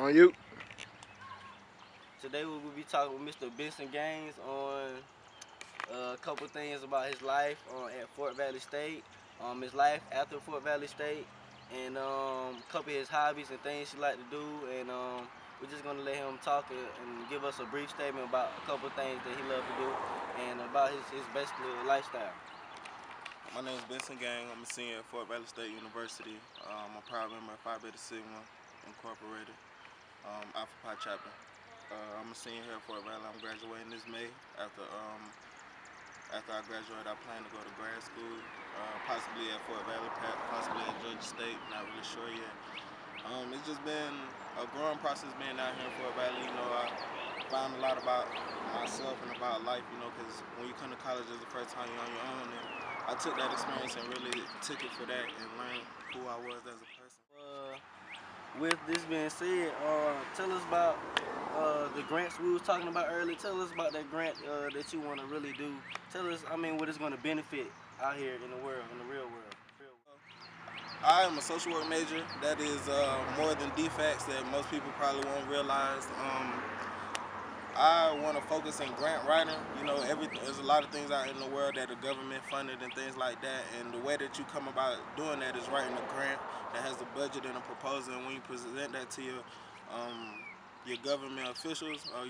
On you. Today we will be talking with Mr. Benson Gaines on a couple things about his life at Fort Valley State, his life after Fort Valley State, and a couple of his hobbies and things he like to do. And we're just gonna let him talk and give us a brief statement about a couple of things that he loves to do and about his basically lifestyle. My name is Benson Gang. I'm a senior at Fort Valley State University. I'm a proud member of Phi Beta Sigma Incorporated, Alpha Pi chapter. I'm a senior here at Fort Valley. I'm graduating this May. After I graduate, I plan to go to grad school, possibly at Fort Valley, possibly at Georgia State. Not really sure yet. It's just been a growing process being out here in Fort Valley. I found a lot about myself and about life, because when you come to college, it's the first time you're on your own. And I took that experience and really took it for that and learned who I was as a person. With this being said, tell us about the grants we was talking about earlier. Tell us about that grant that you want to really do. Tell us, what it's going to benefit out here in the world, in the real world. I am a social work major. That is more than defects that most people probably won't realize. I want to focus in grant writing. There's a lot of things out in the world that are government funded and things like that. And the way that you come about doing that is writing a grant that has a budget and a proposal. And when you present that to your government officials, or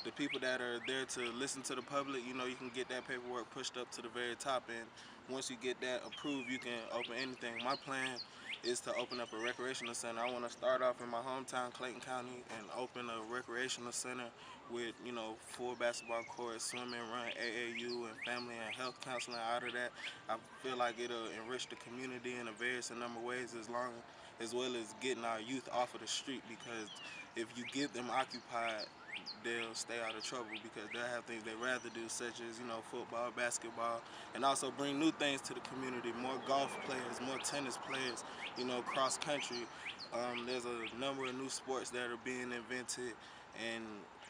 the people that are there to listen to the public, you can get that paperwork pushed up to the very top. And once you get that approved, you can open anything. My plan is to open up a recreational center. I want to start off in my hometown, Clayton County, and open a recreational center with, full basketball courts, swimming, run, AAU, and family and health counseling. Out of that, I feel like it'll enrich the community in a various number of ways, as well as getting our youth off of the street, because if you get them occupied, they'll stay out of trouble, because they'll have things they'd rather do, such as football, basketball, and also bring new things to the community, more golf players, more tennis players, cross country. There's a number of new sports that are being invented, and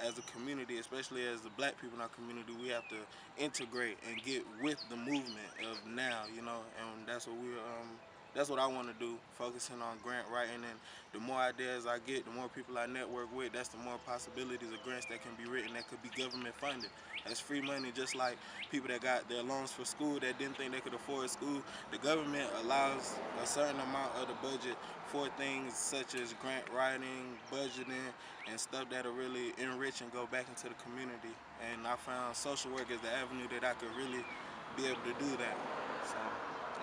as a community, especially as the black people in our community, we have to integrate and get with the movement of now, and that's what I want to do, focusing on grant writing. And the more ideas I get, the more people I network with, that's the more possibilities of grants that can be written that could be government funded. That's free money, just like people that got their loans for school that didn't think they could afford school. The government allows a certain amount of the budget for things such as grant writing, budgeting, and stuff that'll really enrich and go back into the community. And I found social work as the avenue that I could really be able to do that. So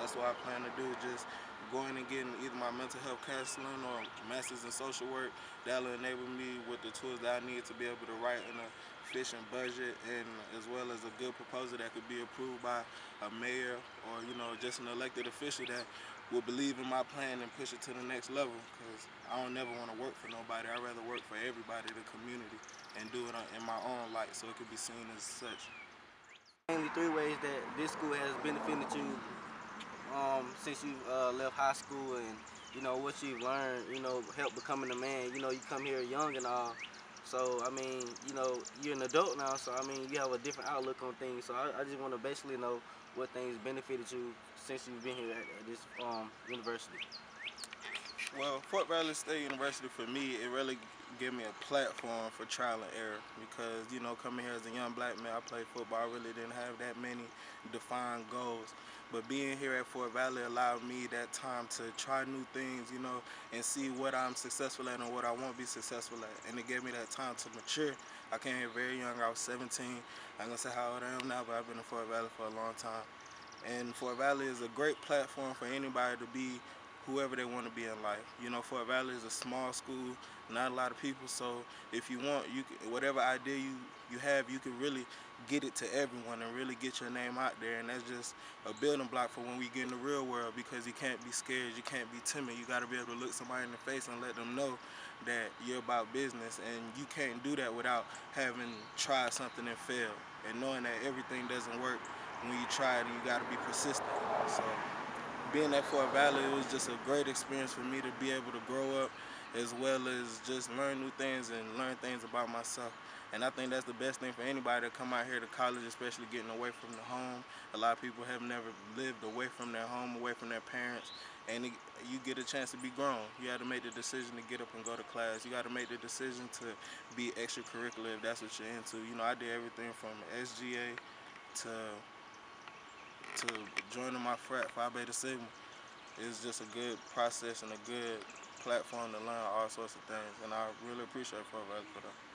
that's what I plan to do, just going and getting either my mental health counseling or master's in social work. That'll enable me with the tools that I need to be able to write an efficient budget, and as well as a good proposal that could be approved by a mayor or just an elected official that will believe in my plan and push it to the next level, because I don't never want to work for nobody. I'd rather work for everybody, the community, and do it in my own light so it could be seen as such. Mainly three ways that this school has benefited you since you left high school, and what you've learned, help becoming a man. You come here young and all, so you're an adult now, so you have a different outlook on things. So I just want to basically know what things benefited you since you've been here at this university. Well, Fort Valley State University, for me, it really gave me a platform for trial and error, because, coming here as a young black man, I played football. I really didn't have that many defined goals. But being here at Fort Valley allowed me that time to try new things, and see what I'm successful at and what I won't be successful at. And it gave me that time to mature. I came here very young. I was 17. I'm going to say how old I am now, but I've been in Fort Valley for a long time. And Fort Valley is a great platform for anybody to be whoever they want to be in life. Fort Valley is a small school, not a lot of people, so if you want, whatever idea you have, you can really get it to everyone and really get your name out there. And that's just a building block for when we get in the real world, because you can't be scared, you can't be timid. You got to be able to look somebody in the face and let them know that you're about business, and you can't do that without having tried something and failed, and knowing that everything doesn't work when you try it, and you got to be persistent. So being at Fort Valley, it was just a great experience for me to be able to grow up as well as just learn new things and learn things about myself. And I think that's the best thing for anybody to come out here to college, especially getting away from the home. A lot of people have never lived away from their home, away from their parents, and you get a chance to be grown. You have to make the decision to get up and go to class. You got to make the decision to be extracurricular if that's what you're into. You know, I did everything from SGA to joining my frat, Phi Beta Sigma. It's just a good process and a good platform to learn all sorts of things, and I really appreciate for that.